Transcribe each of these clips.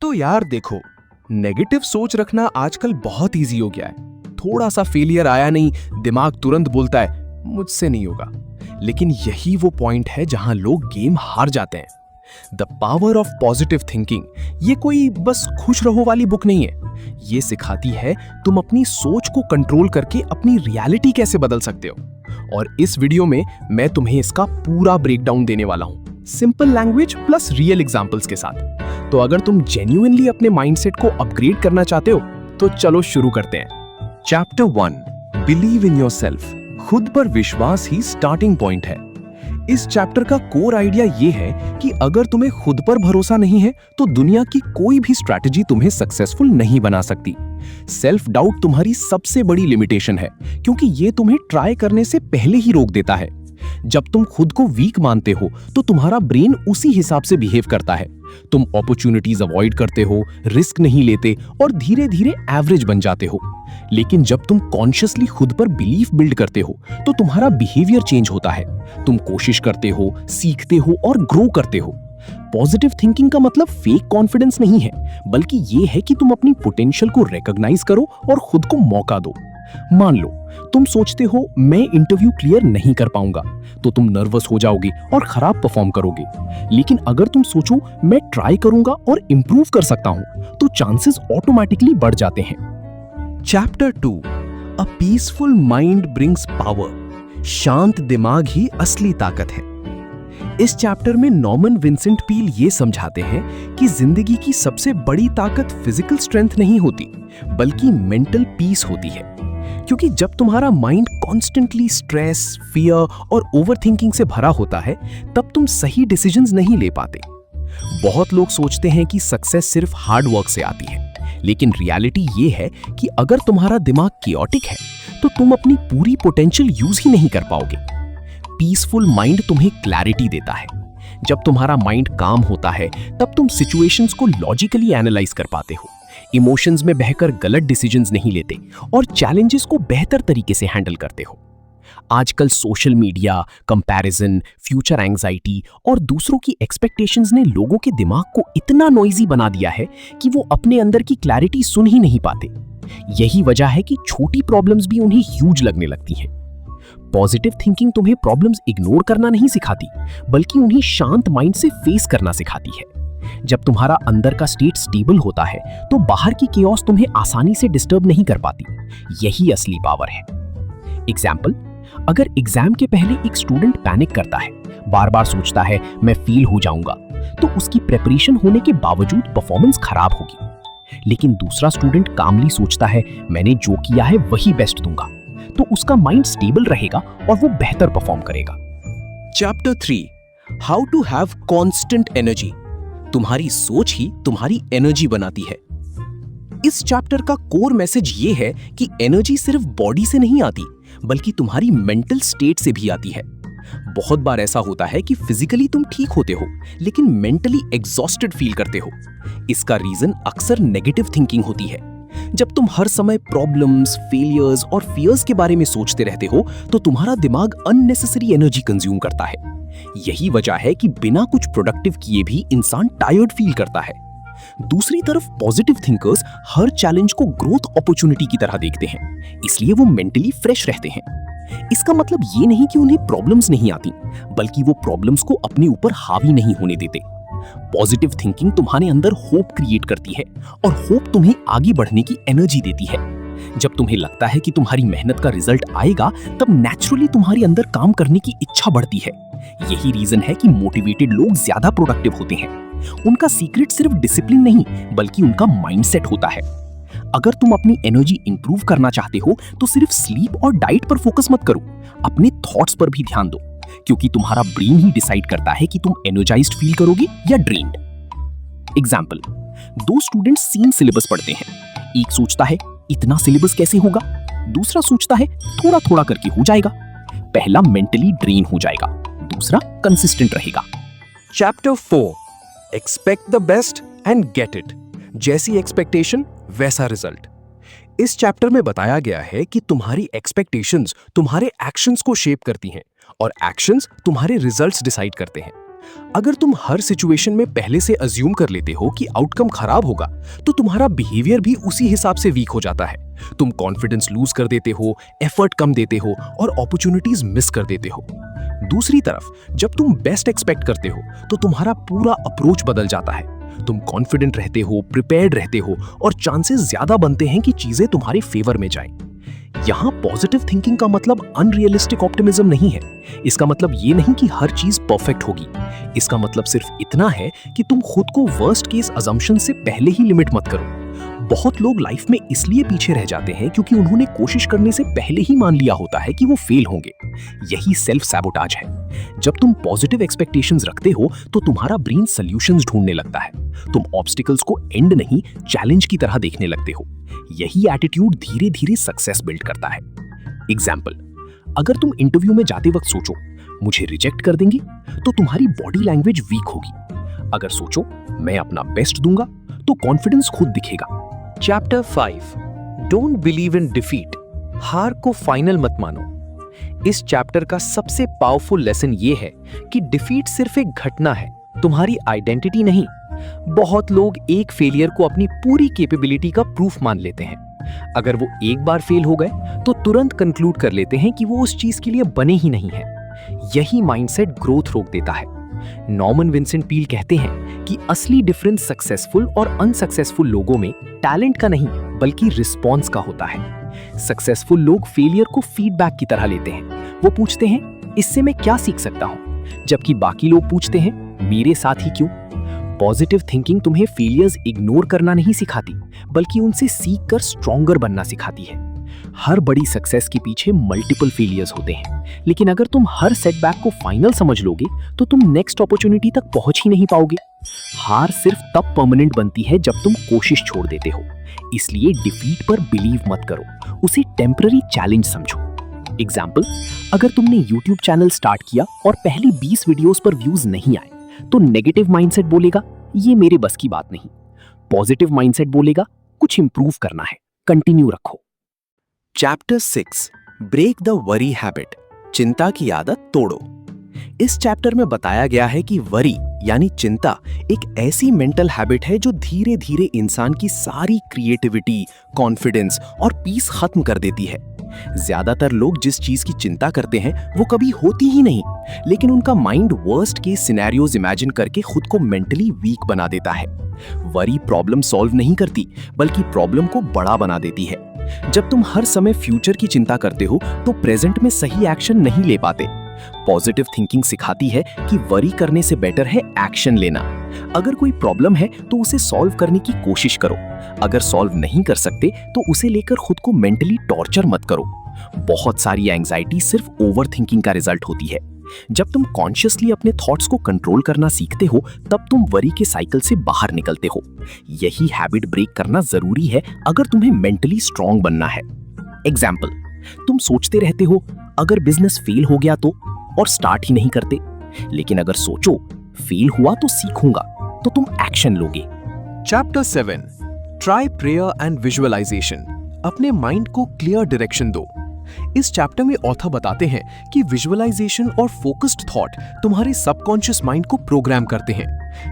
तो यार देखो, नेगेटिव सोच रखना आजकल बहुत इजी हो गया है। थोड़ा सा फेलियर आया नहीं, दिमाग तुरंत बोलता है मुझसे नहीं होगा। लेकिन यही वो पॉइंट है जहां लोग गेम हार जाते हैं। The power of positive thinking ये कोई बस खुश रहो वाली बुक नहीं है। ये सिखाती है तुम अपनी सोच को कंट्रोल करके अपनी रियलिटी कैसे बदल सकते हो। और इस वीडियो में मैं तुम्हें इसका पूरा ब्रेकडाउन देने वाला हूं, simple language plus real examples के साथ। तो अगर तुम जेन्युइनली अपने माइंडसेट को अपग्रेड करना चाहते हो तो चलो शुरू करते हैं। Chapter 1, believe in yourself. खुद पर विश्वास ही स्टार्टिंग पॉइंट है। इस चैप्टर का कोर आइडिया ये है कि अगर तुम्हें खुद पर भरोसा नहीं है तो दुनिया की कोई भी स्ट्रैटेजी तुम्हें सक्सेसफुल नहीं बना सकती। सेल्फ डाउट तुम्हारी सबसे बड़ी लिमिटेशन है, क्योंकि ये तुम्हें ट्राई करने से पहले ही रोक देता है। जब तुम खुद को वीक मानते हो तो तुम्हारा ब्रेन उसी हिसाब से बिहेव करता है। तुम अपॉर्चुनिटीज अवॉइड करते हो, रिस्क नहीं लेते और धीरे धीरे एवरेज बन जाते हो। लेकिन जब तुम कॉन्शियसली खुद पर बिलीफ बिल्ड करते हो तो तुम्हारा बिहेवियर चेंज होता है। तुम कोशिश करते हो, सीखते हो और ग्रो करते हो। पॉजिटिव थिंकिंग का मतलब फेक कॉन्फिडेंस नहीं है, बल्कि ये है कि तुम अपनी पोटेंशियल को रिकॉग्नाइज करो और खुद को मौका दो। मान लो तुम सोचते हो मैं इंटरव्यू क्लियर नहीं कर पाऊंगा, तो तुम नर्वस हो जाओगे और खराब परफॉर्म करोगे। लेकिन अगर तुम सोचो मैं ट्राई करूंगा और इंप्रूव कर सकता हूं, तो चांसेस ऑटोमेटिकली बढ़ जाते हैं। Chapter 2, a peaceful mind brings power. शांत दिमाग ही असली ताकत है। इस चैप्टर में नॉर्मन विंसेंट पील ये समझाते हैं कि जिंदगी की सबसे बड़ी ताकत फिजिकल स्ट्रेंथ नहीं होती, बल्कि मेंटल पीस होती है। क्योंकि जब तुम्हारा माइंड कॉन्स्टेंटली स्ट्रेस, फियर और ओवरथिंकिंग से भरा होता है, तब तुम सही डिसीजंस नहीं ले पाते। बहुत लोग सोचते हैं कि सक्सेस सिर्फ हार्ड वर्क से आती है, लेकिन रियलिटी ये है कि अगर तुम्हारा दिमाग कियोटिक है तो तुम अपनी पूरी पोटेंशियल यूज ही नहीं कर पाओगे। पीसफुल माइंड तुम्हें क्लैरिटी देता है। जब तुम्हारा माइंड काम होता है तब तुम सिचुएशंस को लॉजिकली एनालाइज कर पाते हो, इमोशंस में बहकर गलत डिसीजंस नहीं लेते और चैलेंजेस को बेहतर तरीके से हैंडल करते हो। आजकल social media, comparison, future anxiety और दूसरों की एक्सपेक्टेशंस ने लोगों के दिमाग को इतना नॉइजी बना दिया है कि वो अपने अंदर की क्लैरिटी सुन ही नहीं पाते। यही वजह है कि छोटी प्रॉब्लम्स भी उन्हें ह्यूज लगने लगती हैं। पॉजिटिव थिंकिंग तुम्हें प्रॉब्लम्स इग्नोर करना नहीं सिखाती, बल्कि उन्हें शांत माइंड से फेस करना सिखाती है। जब तुम्हारा अंदर का स्टेट स्टेबल होता है तो बाहर की केओस तुम्हें आसानी से डिस्टर्ब नहीं कर पाती। यही असली पावर है। एग्जाम्पल, अगर एग्जाम के पहले एक स्टूडेंट पैनिक करता है, बार बार सोचता है मैं फेल हो जाऊंगा, तो उसकी प्रिपरेशन होने के बावजूद परफॉर्मेंस खराब होगी। लेकिन दूसरा स्टूडेंट कामली सोचता है मैंने जो किया है वही बेस्ट दूंगा, तो उसका माइंड स्टेबल रहेगा और वो बेहतर परफॉर्म करेगा। Chapter 3, how to have constant energy. तुम्हारी सोच ही तुम्हारी एनर्जी बनाती है। इस चैप्टर का कोर मैसेज ये है कि एनर्जी सिर्फ बॉडी से नहीं आती, बल्कि तुम्हारी मेंटल स्टेट से भी आती है। बहुत बार ऐसा होता है कि फिजिकली तुम ठीक होते हो, लेकिन मेंटली एग्जॉस्टेड फील करते हो। इसका रीजन अक्सर नेगेटिव थिंकिंग होती है। जब तुम हर समय प्रॉब्लम्स, फेलियर्स और फियर्स के बारे में सोचते रहते हो तो तुम्हारा दिमाग अननेसेसरी एनर्जी कंज्यूम करता है। यही वजह है कि बिना कुछ प्रोडक्टिव किए भी इंसान टायर्ड फील करता है। दूसरी तरफ पॉजिटिव थिंकर्स हर चैलेंज को ग्रोथ अपॉर्चुनिटी की तरह देखते हैं, इसलिए वो मेंटली फ्रेश रहते हैं। इसका मतलब ये नहीं कि उन्हें प्रॉब्लम्स नहीं आती, बल्कि वो प्रॉब्लम्स को अपने ऊपर हावी नहीं होने देते। पॉजिटिव थिंकिंग तुम्हारे अंदर होप क्रिएट करती है और होप तुम्हें आगे बढ़ने की एनर्जी देती है। जब तुम्हें लगता है कि तुम्हारी मेहनत का रिजल्ट आएगा, तब नेचुरली तुम्हारे अंदर काम करने की इच्छा बढ़ती है। यही रीजन है कि मोटिवेटेड लोग ज्यादा प्रोडक्टिव होते हैं। उनका सीक्रेट सिर्फ डिसिप्लिन नहीं, बल्कि उनका माइंडसेट होता है। अगर तुम अपनी एनर्जी इंप्रूव करना चाहते हो तो सिर्फ स्लीप और डाइट पर फोकस मत करो, अपने थॉट्स पर भी ध्यान दो, क्योंकि तुम्हारा ब्रेन ही डिसाइड करता है कि तुम एनर्जाइज्ड फील करोगे या ड्रेन्ड। एग्जाम्पल, दो स्टूडेंट्स सेम सिलेबस पढ़ते हैं। एक सोचता है इतना सिलेबस कैसे होगा, दूसरा सोचता है थोड़ा थोड़ा करके हो जाएगा। पहला मेंटली ड्रेन हो जाएगा, दूसरा कंसिस्टेंट रहेगा। Chapter 4, expect the best and get it. जैसी एक्सपेक्टेशन वैसा रिजल्ट। इस चैप्टर में बताया गया है कि तुम्हारी एक्सपेक्टेशंस तुम्हारे एक्शंस को शेप करती हैं और एक्शंस तुम्हारे रिजल्ट्स डिसाइड करते हैं। अगर तुम हर सिचुएशन में पहले से अज्यूम कर लेते हो कि आउटकम खराब होगा, तो तुम्हारा बिहेवियर भी उसी हिसाब से वीक हो जाता है। तुम कॉन्फिडेंस लूज कर देते हो, एफर्ट कम देते हो और अपॉर्चुनिटीज मिस कर देते हो। दूसरी तरफ जब तुम बेस्ट एक्सपेक्ट करते हो तो तुम्हारा पूरा अप्रोच बदल जाता है। तुम कॉन्फिडेंट रहते हो, प्रिपेयर्ड रहते हो और चांसेस ज्यादा बनते हैं कि चीजें तुम्हारे फेवर में जाएं। यहाँ पॉजिटिव थिंकिंग का मतलब अनरियलिस्टिक ऑप्टिमिज्म नहीं है। इसका मतलब ये नहीं कि हर चीज परफेक्ट होगी। इसका मतलब सिर्फ इतना है कि तुम खुद को वर्स्ट केस अजम्पशन से पहले ही लिमिट मत करो। बहुत लोग लाइफ में इसलिए पीछे रह जाते हैं क्योंकि उन्होंने कोशिश करने से पहले ही मान लिया होता है कि वो फेल होंगे। यही सेल्फ सैबोटाज है। जब तुम पॉजिटिव एक्सपेक्टेशंस रखते हो तो तुम्हारा ब्रेन सॉल्यूशंस ढूंढने लगता है। तुम ऑब्स्टिकल्स को एंड नहीं, चैलेंज की तरह देखने लगते हो। यही एटीट्यूड धीरे धीरे सक्सेस बिल्ड करता है। एग्जाम्पल, अगर तुम इंटरव्यू में जाते वक्त सोचो मुझे रिजेक्ट कर देंगे, तो तुम्हारी बॉडी लैंग्वेज वीक होगी। अगर सोचो मैं अपना बेस्ट दूंगा, तो कॉन्फिडेंस खुद दिखेगा। Chapter 5, don't believe in defeat. हार को फाइनल मत मानो। इस चैप्टर का सबसे पावरफुल लेसन ये है कि डिफीट सिर्फ एक घटना है, तुम्हारी आइडेंटिटी नहीं। बहुत लोग एक फेलियर को अपनी पूरी कैपेबिलिटी का प्रूफ मान लेते हैं। अगर वो एक बार फेल हो गए तो तुरंत कंक्लूड कर लेते हैं कि वो उस चीज के लिए बने ही नहीं हैं। यही माइंडसेट ग्रोथ रोक देता है। नॉर्मन विंसेंट पील कहते हैं कि असली डिफरेंस सक्सेसफुल और अनसक्सेसफुल लोगों में टैलेंट का नहीं बल्कि रिस्पॉन्स का होता है। सक्सेसफुल लोग फेलियर को फीडबैक की तरह लेते हैं। वो पूछते हैं इससे मैं क्या सीख सकता हूं, जबकि बाकी लोग पूछते हैं मेरे साथ ही क्यों। पॉजिटिव थिंकिंग तुम्हें फेलियर्स इग्नोर करना नहीं सिखाती, बल्कि उनसे सीख कर स्ट्रॉन्गर बनना सिखाती है। हर बड़ी सक्सेस के पीछे मल्टीपल फेलियर्स होते हैं, लेकिन अगर तुम हर सेटबैक को फाइनल समझ लोगे तो तुम नेक्स्ट अपॉर्चुनिटी तक पहुंच ही नहीं पाओगे। हार सिर्फ तब परमानेंट बनती है जब तुम कोशिश छोड़ देते हो। इसलिए डिफीट पर बिलीव मत करो, उसे टेम्पररी चैलेंज समझो। एग्जाम्पल, अगर तुमने यूट्यूब चैनल स्टार्ट किया और पहली 20 वीडियोस पर व्यूज नहीं आए, तो नेगेटिव माइंडसेट बोलेगा ये मेरे बस की बात नहीं। पॉजिटिव माइंडसेट बोलेगा कुछ इंप्रूव करना है, कंटिन्यू रखो। Chapter 6, break the worry habit, चिंता की आदत तोड़ो। इस चैप्टर में बताया गया है कि वरी यानी चिंता एक ऐसी मेंटल हैबिट है जो धीरे धीरे इंसान की सारी क्रिएटिविटी, कॉन्फिडेंस और पीस खत्म कर देती है। ज्यादातर लोग जिस चीज की चिंता करते हैं वो कभी होती ही नहीं, लेकिन उनका mind worst case scenarios imagine करके खुद को मेंटली वीक बना देता है। वरी प्रॉब्लम सॉल्व नहीं करती, बल्कि प्रॉब्लम को बड़ा बना देती है। जब तुम हर समय फ्यूचर की चिंता करते हो तो प्रेजेंट में सही एक्शन नहीं ले पाते। पॉजिटिव थिंकिंग सिखाती है कि वरी करने से बेटर है एक्शन लेना। अगर कोई प्रॉब्लम है तो उसे सॉल्व करने की कोशिश करो। अगर सॉल्व नहीं कर सकते तो उसे लेकर खुद को मेंटली टॉर्चर मत करो। बहुत सारी एंजाइटी सिर्फ ओवर थिंकिंग का रिजल्ट होती है। जब तुम कॉन्शियसली अपने थॉट्स को कंट्रोल करना सीखते हो, तब तुम वरी के साइकिल से बाहर निकलते हो। यही हैबिट ब्रेक करना जरूरी है अगर तुम्हें मेंटली स्ट्रांग बनना है। एग्जाम्पल, तुम सोचते रहते हो अगर बिजनेस फेल हो गया तो, और स्टार्ट ही नहीं करते। लेकिन अगर सोचो फेल हुआ तो सीखूंगा, तो तुम एक्शन लोगे। Chapter 7, try prayer and visualisation, अपने माइंड को क्लियर डायरेक्शन दो। इस चैप्टर में ऑथर बताते हैं कि विजुअलाइजेशन और फोकस्ड थॉट तुम्हारे सबकॉन्शियस माइंड को प्रोग्राम करते हैं।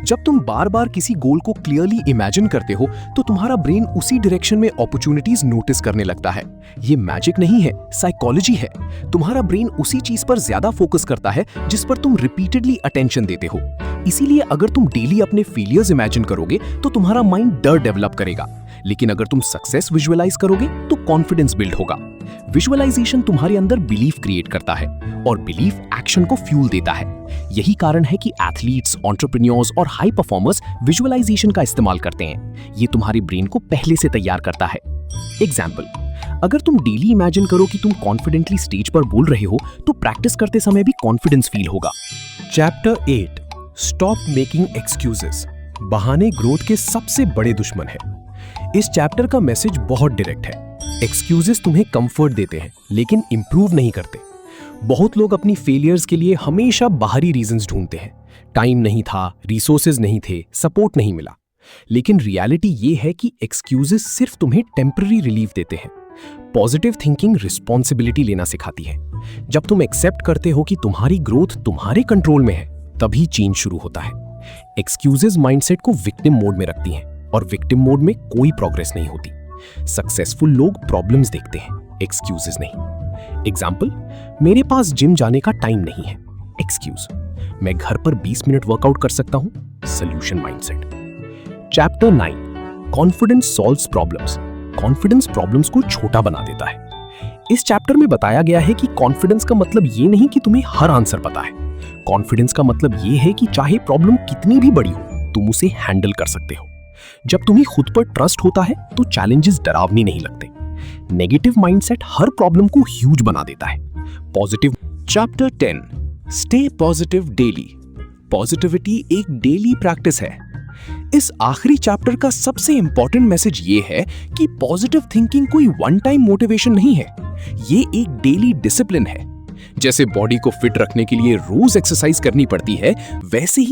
जब तुम बार बार किसी गोल को क्लियरली इमेजिन करते हो तो तुम्हारा ब्रेन उसी डायरेक्शन में अपॉर्चुनिटीज नोटिस करने लगता है। ये मैजिक नहीं है, साइकोलॉजी है। तुम्हारा ब्रेन उसी चीज पर ज्यादा फोकस करता है जिस पर तुम रिपीटेडली अटेंशन देते हो। इसीलिए अगर तुम डेली अपने फेलियर्स इमेजिन करोगे तो तुम्हारा माइंड डर डेवलप करेगा, लेकिन अगर तुम सक्सेस विजुअलाइज करोगे तो कॉन्फिडेंस बिल्ड होगा। विजुअलाइजेशन तुम्हारे अंदर बिलीफ क्रिएट करता है और बिलीफ एक्शन को फ्यूल देता है। यही कारण है कि एथलीट्स, एंटरप्रेन्योर्स और हाई परफॉर्मर्स विजुअलाइजेशन का इस्तेमाल करते हैं। ये तुम्हारे ब्रेन को पहले से तैयार करता है। एग्जाम्पल, अगर तुम डेली इमेजिन करो कि तुम कॉन्फिडेंटली स्टेज पर बोल रहे हो तो प्रैक्टिस करते समय भी कॉन्फिडेंस फील होगा। चैप्टर 8, स्टॉप मेकिंग एक्सक्यूजेस, बहाने ग्रोथ के सबसे बड़े दुश्मन है। इस चैप्टर का मैसेज बहुत डायरेक्ट है। एक्सक्यूजेस तुम्हें कंफर्ट देते हैं लेकिन इंप्रूव नहीं करते। बहुत लोग अपनी फेलियर्स के लिए हमेशा बाहरी रीजंस ढूंढते हैं। टाइम नहीं था, रिसोर्सेज नहीं थे, सपोर्ट नहीं मिला। लेकिन रियलिटी ये है कि एक्सक्यूजेस सिर्फ तुम्हें टेम्पररी रिलीफ देते हैं। पॉजिटिव थिंकिंग रिस्पॉन्सिबिलिटी लेना सिखाती है। जब तुम एक्सेप्ट करते हो कि तुम्हारी ग्रोथ तुम्हारे कंट्रोल में है, तभी चेंज शुरू होता है। एक्सक्यूजेस माइंडसेट को विक्टिम मोड में रखती हैं और विक्टिम मोड में कोई प्रोग्रेस नहीं होती। सक्सेसफुल लोग प्रॉब्लम्स देखते हैं, एक्सक्यूजेस नहीं। एग्जाम्पल, मेरे पास जिम जाने का टाइम नहीं है, एक्सक्यूज। मैं घर पर 20 मिनट वर्कआउट कर सकता हूं, solution mindset. Chapter 9, confidence solves problems. Confidence problems को छोटा बना देता है। इस चैप्टर में बताया गया है कि कॉन्फिडेंस का मतलब ये नहीं कि तुम्हें हर आंसर पता है। कॉन्फिडेंस का मतलब ये है कि चाहे प्रॉब्लम कितनी भी बड़ी हो, तुम उसे हैंडल कर सकते हो। जब तुम्हें खुद पर ट्रस्ट होता है तो चैलेंजेस डरावनी नहीं लगते। नेगेटिव माइंडसेट हर प्रॉब्लम को ह्यूज बना देता है। Positive. Chapter 10, stay positive daily. Positivity एक डेली प्रैक्टिस है। इस आखिरी चैप्टर का सबसे इंपॉर्टेंट मैसेज ये है कि पॉजिटिव थिंकिंग कोई वन टाइम मोटिवेशन नहीं है, ये एक डेली डिसिप्लिन है। जैसे बॉडी को फिट रखने के लिए रोज एक्सरसाइज करनी पड़ती है, वैसे ही